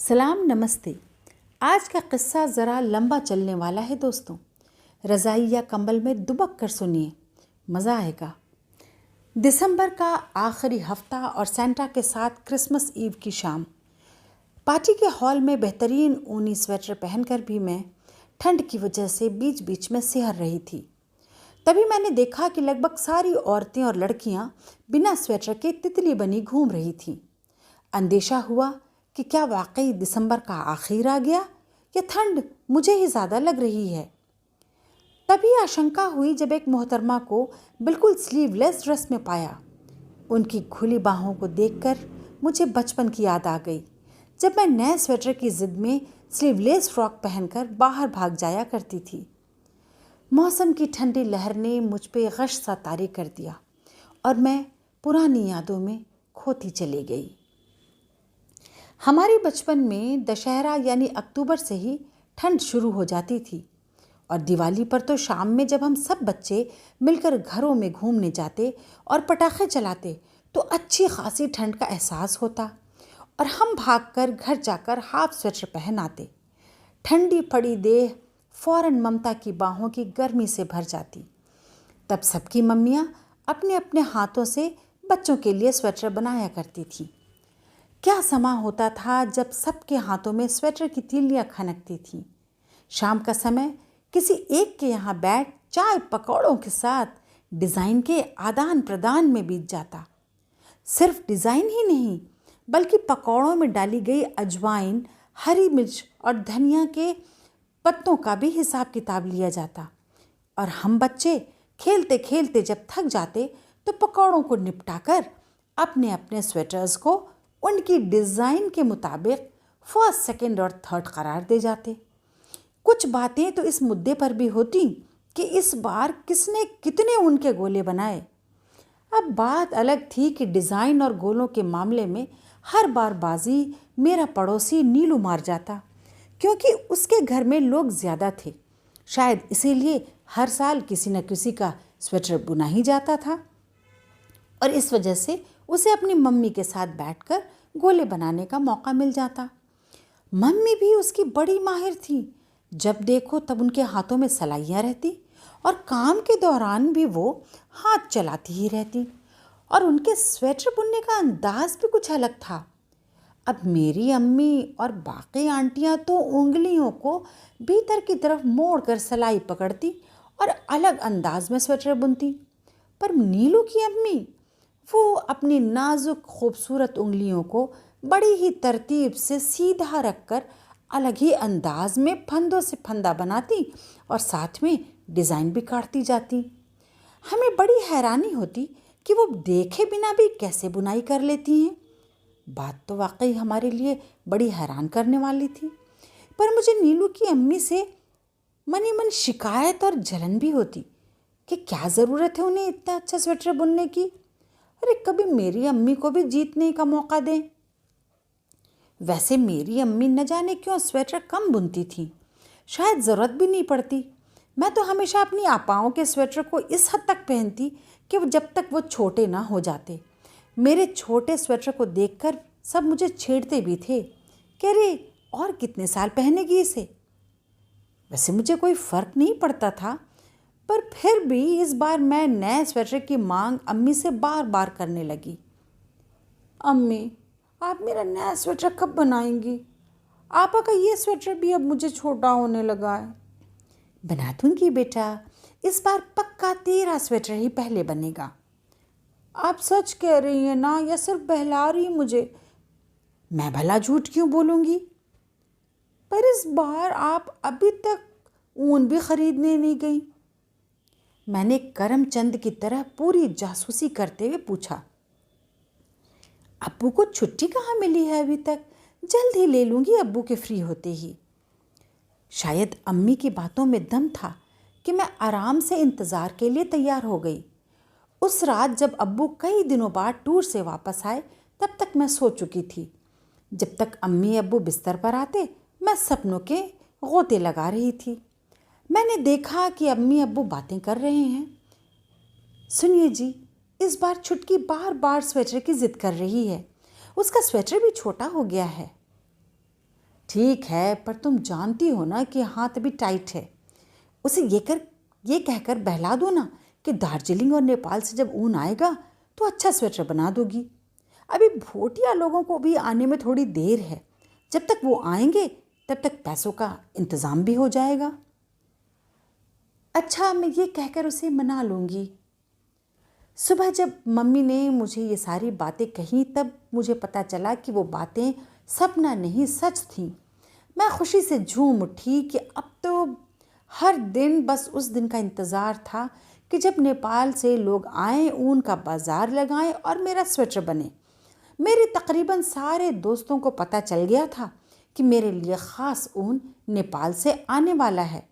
सलाम नमस्ते। आज का किस्सा ज़रा लंबा चलने वाला है दोस्तों। रज़ाई या कंबल में दुबक कर सुनिए, मज़ा आएगा। दिसंबर का आखिरी हफ्ता और सेंटा के साथ क्रिसमस ईव की शाम। पार्टी के हॉल में बेहतरीन ऊनी स्वेटर पहनकर भी मैं ठंड की वजह से बीच बीच में सिहर रही थी। तभी मैंने देखा कि लगभग सारी औरतें और लड़कियां बिना स्वेटर के तितली बनी घूम रही थीं। अंदेशा हुआ कि क्या वाकई दिसंबर का आखिर आ गया या ठंड मुझे ही ज़्यादा लग रही है। तभी आशंका हुई जब एक मोहतरमा को बिल्कुल स्लीवलेस ड्रेस में पाया। उनकी खुली बाहों को देखकर मुझे बचपन की याद आ गई, जब मैं नए स्वेटर की जिद में स्लीवलेस फ्रॉक पहनकर बाहर भाग जाया करती थी। मौसम की ठंडी लहर ने मुझ पे गश सा तारी कर दिया और मैं पुरानी यादों में खोती चली गई। हमारे बचपन में दशहरा यानी अक्टूबर से ही ठंड शुरू हो जाती थी और दिवाली पर तो शाम में जब हम सब बच्चे मिलकर घरों में घूमने जाते और पटाखे चलाते तो अच्छी खासी ठंड का एहसास होता और हम भागकर घर जाकर हाफ स्वेटर पहन आते। ठंडी पड़ी देह फौरन ममता की बाहों की गर्मी से भर जाती। तब सबकी मम्मियाँ अपने अपने हाथों से बच्चों के लिए स्वेटर बनाया करती थीं। क्या समा होता था जब सबके हाथों में स्वेटर की तीलियां खनकती थीं। शाम का समय किसी एक के यहाँ बैठ चाय पकौड़ों के साथ डिज़ाइन के आदान प्रदान में बीत जाता। सिर्फ डिज़ाइन ही नहीं बल्कि पकौड़ों में डाली गई अजवाइन, हरी मिर्च और धनिया के पत्तों का भी हिसाब किताब लिया जाता और हम बच्चे खेलते खेलते जब थक जाते तो पकौड़ों को निपटाकर अपने अपने स्वेटर्स को उनकी डिज़ाइन के मुताबिक फर्स्ट, सेकंड और थर्ड करार दे जाते। कुछ बातें तो इस मुद्दे पर भी होती कि इस बार किसने कितने ऊन के गोले बनाए। अब बात अलग थी कि डिज़ाइन और गोलों के मामले में हर बार बाजी मेरा पड़ोसी नीलू मार जाता, क्योंकि उसके घर में लोग ज़्यादा थे। शायद इसीलिए हर साल किसी न किसी का स्वेटर बुना ही जाता था और इस वजह से उसे अपनी मम्मी के साथ बैठकर गोले बनाने का मौका मिल जाता। मम्मी भी उसकी बड़ी माहिर थी। जब देखो तब उनके हाथों में सलाइयाँ रहती और काम के दौरान भी वो हाथ चलाती ही रहती और उनके स्वेटर बुनने का अंदाज भी कुछ अलग था। अब मेरी अम्मी और बाकी आंटियाँ तो उंगलियों को भीतर की तरफ मोड़कर सलाई पकड़ती और अलग अंदाज में स्वेटर बुनती, पर नीलू की अम्मी वो अपनी नाजुक खूबसूरत उंगलियों को बड़ी ही तरतीब से सीधा रखकर अलग ही अंदाज में फंदों से फंदा बनाती और साथ में डिज़ाइन भी काटती जाती। हमें बड़ी हैरानी होती कि वो देखे बिना भी कैसे बुनाई कर लेती हैं। बात तो वाकई हमारे लिए बड़ी हैरान करने वाली थी, पर मुझे नीलू की अम्मी से मनी मन शिकायत और जलन भी होती कि क्या ज़रूरत है उन्हें इतना अच्छा स्वेटर बुनने की। अरे कभी मेरी अम्मी को भी जीतने का मौका दें। वैसे मेरी अम्मी न जाने क्यों स्वेटर कम बुनती थी, शायद ज़रूरत भी नहीं पड़ती। मैं तो हमेशा अपनी आपाओं के स्वेटर को इस हद तक पहनती कि जब तक वो छोटे ना हो जाते। मेरे छोटे स्वेटर को देखकर सब मुझे छेड़ते भी थे कि अरे और कितने साल पहनेगी इसे। वैसे मुझे कोई फ़र्क नहीं पड़ता था, पर फिर भी इस बार मैं नए स्वेटर की मांग अम्मी से बार बार करने लगी। अम्मी, आप मेरा नया स्वेटर कब बनाएंगी? आपा का ये स्वेटर भी अब मुझे छोटा होने लगा है। बना दूंगी बेटा, इस बार पक्का तेरा स्वेटर ही पहले बनेगा। आप सच कह रही हैं ना या सिर्फ बहला रही मुझे? मैं भला झूठ क्यों बोलूँगी? पर इस बार आप अभी तक ऊन भी खरीदने नहीं गई। मैंने करमचंद की तरह पूरी जासूसी करते हुए पूछा। अब्बू को छुट्टी कहाँ मिली है अभी तक? जल्द ही ले लूँगी अब्बू के फ्री होते ही। शायद अम्मी की बातों में दम था कि मैं आराम से इंतज़ार के लिए तैयार हो गई। उस रात जब अब्बू कई दिनों बाद टूर से वापस आए तब तक मैं सो चुकी थी। जब तक अम्मी अब्बू बिस्तर पर आते मैं सपनों के गोते लगा रही थी। मैंने देखा कि अम्मी अब्बू बातें कर रहे हैं। सुनिए जी, इस बार छुटकी बार बार स्वेटर की जिद कर रही है। उसका स्वेटर भी छोटा हो गया है। ठीक है, पर तुम जानती हो ना कि हाथ अभी टाइट है। उसे ये कहकर बहला दो ना कि दार्जिलिंग और नेपाल से जब ऊन आएगा तो अच्छा स्वेटर बना दोगी। अभी भोटिया लोगों को भी आने में थोड़ी देर है। जब तक वो आएंगे तब तक पैसों का इंतज़ाम भी हो जाएगा। अच्छा, मैं ये कहकर उसे मना लूँगी। सुबह जब मम्मी ने मुझे ये सारी बातें कहीं तब मुझे पता चला कि वो बातें सपना नहीं सच थीं। मैं खुशी से झूम उठी कि अब तो हर दिन बस उस दिन का इंतज़ार था कि जब नेपाल से लोग आएँ, ऊन का बाज़ार लगाएं और मेरा स्वेटर बने। मेरे तकरीबन सारे दोस्तों को पता चल गया था कि मेरे लिए ख़ास ऊन नेपाल से आने वाला है।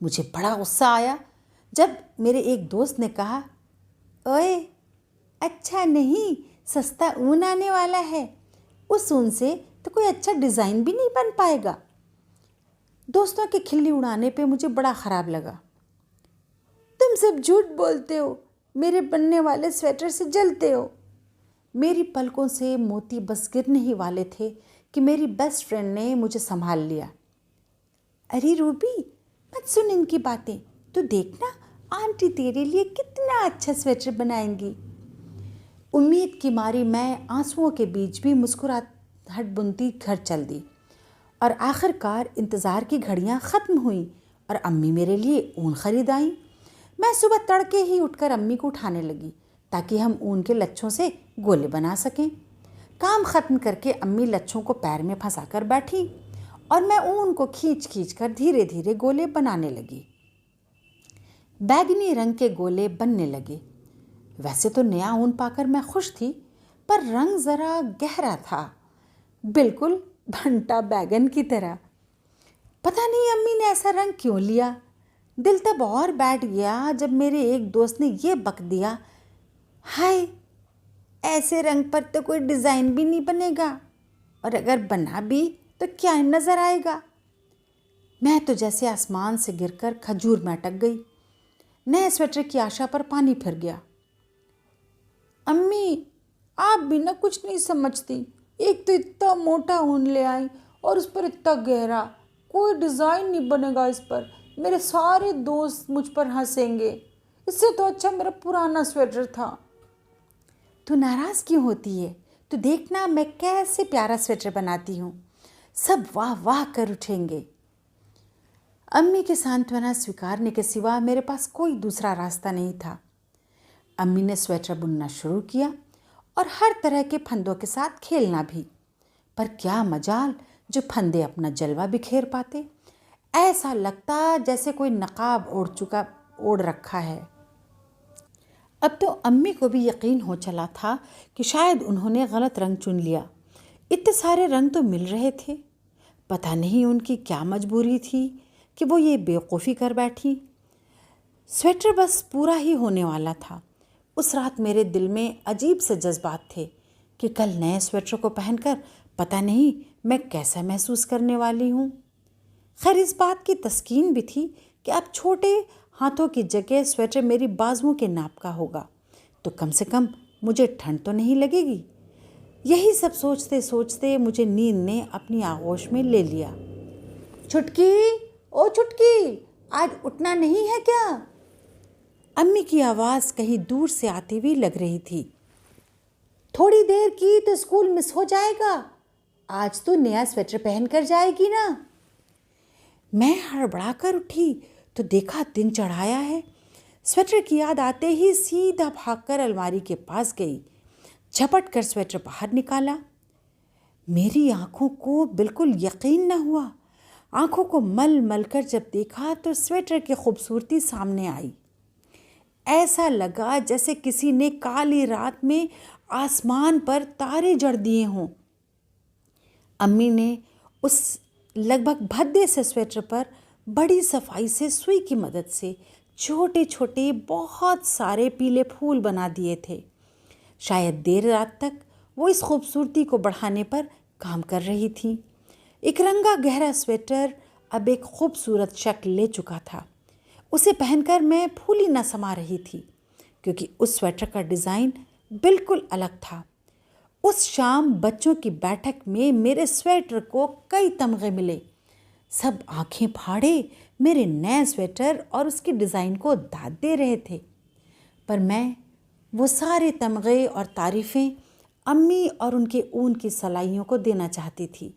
मुझे बड़ा गुस्सा आया जब मेरे एक दोस्त ने कहा, ओए, अच्छा नहीं, सस्ता ऊन आने वाला है। उस ऊन से तो कोई अच्छा डिज़ाइन भी नहीं बन पाएगा। दोस्तों की खिल्ली उड़ाने पे मुझे बड़ा ख़राब लगा। तुम सब झूठ बोलते हो, मेरे बनने वाले स्वेटर से जलते हो। मेरी पलकों से मोती बस गिरने ही वाले थे कि मेरी बेस्ट फ्रेंड ने मुझे संभाल लिया। अरे रूबी, मत सुन इनकी बातें, तो देखना आंटी तेरे लिए कितना अच्छा स्वेटर बनाएंगी। उम्मीद की मारी मैं आंसुओं के बीच भी मुस्कुराहट बुनती घर चल दी और आखिरकार इंतज़ार की घड़ियां ख़त्म हुई और अम्मी मेरे लिए ऊन ख़रीद आई। मैं सुबह तड़के ही उठकर अम्मी को उठाने लगी ताकि हम ऊन के लच्छों से गोले बना सकें। काम ख़त्म करके अम्मी लच्छों को पैर में फंसाकर बैठी और मैं ऊन को खींच खींच कर धीरे धीरे गोले बनाने लगी। बैगनी रंग के गोले बनने लगे। वैसे तो नया ऊन पाकर मैं खुश थी, पर रंग ज़रा गहरा था, बिल्कुल भंटा बैगन की तरह। पता नहीं अम्मी ने ऐसा रंग क्यों लिया। दिल तब और बैठ गया जब मेरे एक दोस्त ने ये बक दिया, हाय, ऐसे रंग पर तो कोई डिज़ाइन भी नहीं बनेगा, और अगर बना भी तो क्या नज़र आएगा। मैं तो जैसे आसमान से गिरकर खजूर में अटक गई। नए स्वेटर की आशा पर पानी फिर गया। अम्मी, आप भी ना कुछ नहीं समझती। एक तो इतना मोटा ऊन ले आई और उस पर इतना गहरा, कोई डिज़ाइन नहीं बनेगा इस पर। मेरे सारे दोस्त मुझ पर हंसेंगे। इससे तो अच्छा मेरा पुराना स्वेटर था। तू नाराज़ क्यों होती है? तो देखना मैं कैसे प्यारा स्वेटर बनाती हूँ, सब वाह वाह कर उठेंगे। अम्मी के सांत्वना स्वीकारने के सिवा मेरे पास कोई दूसरा रास्ता नहीं था। अम्मी ने स्वेटर बुनना शुरू किया और हर तरह के फंदों के साथ खेलना भी। पर क्या मजाल जो फंदे अपना जलवा बिखेर पाते। ऐसा लगता जैसे कोई नकाब ओढ़ रखा है। अब तो अम्मी को भी यकीन हो चला था कि शायद उन्होंने गलत रंग चुन लिया। इतने सारे रंग तो मिल रहे थे। पता नहीं उनकी क्या मजबूरी थी कि वो ये बेवकूफ़ी कर बैठी। स्वेटर बस पूरा ही होने वाला था। उस रात मेरे दिल में अजीब से जज्बात थे कि कल नए स्वेटर को पहनकर पता नहीं मैं कैसा महसूस करने वाली हूँ। खैर, इस बात की तस्कीन भी थी कि अब छोटे हाथों की जगह स्वेटर मेरी बाजुओं के नाप का होगा, तो कम से कम मुझे ठंड तो नहीं लगेगी। यही सब सोचते सोचते मुझे नींद ने अपनी आगोश में ले लिया। छुटकी, ओ छुटकी, आज उठना नहीं है क्या? अम्मी की आवाज़ कहीं दूर से आती हुई लग रही थी। थोड़ी देर की तो स्कूल मिस हो जाएगा। आज तो नया स्वेटर पहन कर जाएगी ना। मैं हड़बड़ा कर उठी तो देखा दिन चढ़ाया है। स्वेटर की याद आते ही सीधा भागकर अलमारी के पास गई, झपट कर स्वेटर बाहर निकाला। मेरी आंखों को बिल्कुल यकीन न हुआ। आंखों को मल मल कर जब देखा तो स्वेटर की खूबसूरती सामने आई। ऐसा लगा जैसे किसी ने काली रात में आसमान पर तारे जड़ दिए हों। अम्मी ने उस लगभग भद्दे से स्वेटर पर बड़ी सफाई से सुई की मदद से छोटे छोटे बहुत सारे पीले फूल बना दिए थे। शायद देर रात तक वो इस खूबसूरती को बढ़ाने पर काम कर रही थी। एक रंगा गहरा स्वेटर अब एक खूबसूरत शक्ल ले चुका था। उसे पहनकर मैं फूली न समा रही थी, क्योंकि उस स्वेटर का डिज़ाइन बिल्कुल अलग था। उस शाम बच्चों की बैठक में मेरे स्वेटर को कई तमगे मिले। सब आंखें फाड़े मेरे नए स्वेटर और उसकी डिज़ाइन को दाद दे रहे थे, पर मैं वो सारे तमगे और तारीफ़ें अम्मी और उनके ऊन की सलाइयों को देना चाहती थी,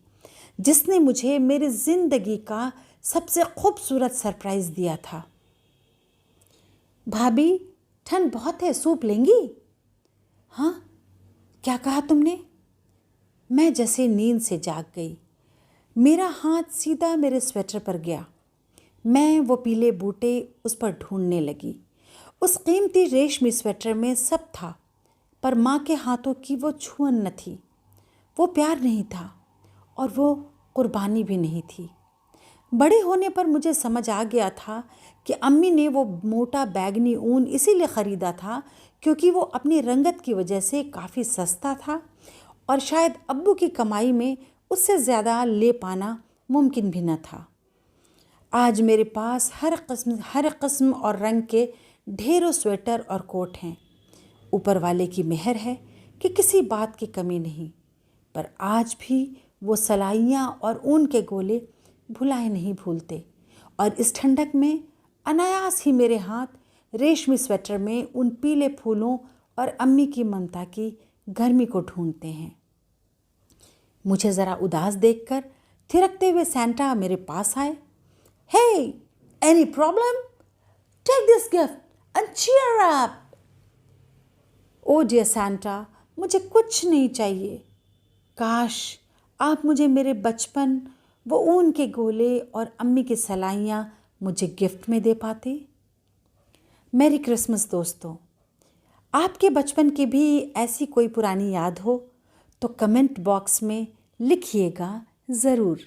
जिसने मुझे मेरी ज़िंदगी का सबसे खूबसूरत सरप्राइज़ दिया था। भाभी, ठंड बहुत है, सूप लेंगी? हाँ, क्या कहा तुमने? मैं जैसे नींद से जाग गई। मेरा हाथ सीधा मेरे स्वेटर पर गया। मैं वो पीले बूटे उस पर ढूंढने लगी। उस कीमती रेशमी स्वेटर में सब था, पर माँ के हाथों की वो छुअन न थी। वो प्यार नहीं था और वो कुर्बानी भी नहीं थी। बड़े होने पर मुझे समझ आ गया था कि अम्मी ने वो मोटा बैगनी ऊन इसीलिए ख़रीदा था क्योंकि वो अपनी रंगत की वजह से काफ़ी सस्ता था और शायद अब्बू की कमाई में उससे ज़्यादा ले पाना मुमकिन भी न था। आज मेरे पास हर किस्म और रंग के ढेरों स्वेटर और कोट हैं। ऊपर वाले की मेहर है कि किसी बात की कमी नहीं, पर आज भी वो सलाइयाँ और ऊन के गोले भुलाए नहीं भूलते और इस ठंडक में अनायास ही मेरे हाथ रेशमी स्वेटर में उन पीले फूलों और अम्मी की ममता की गर्मी को ढूंढते हैं। मुझे ज़रा उदास देखकर थिरकते हुए सैंटा मेरे पास आए। Hey, any problem? Take this gift and cheer up. Oh dear Santa, मुझे कुछ नहीं चाहिए। काश आप मुझे मेरे बचपन, वो ऊन के गोले और अम्मी की सलाइयाँ मुझे गिफ्ट में दे पाते। मैरी क्रिसमस दोस्तों। आपके बचपन की भी ऐसी कोई पुरानी याद हो तो कमेंट बॉक्स में लिखिएगा ज़रूर।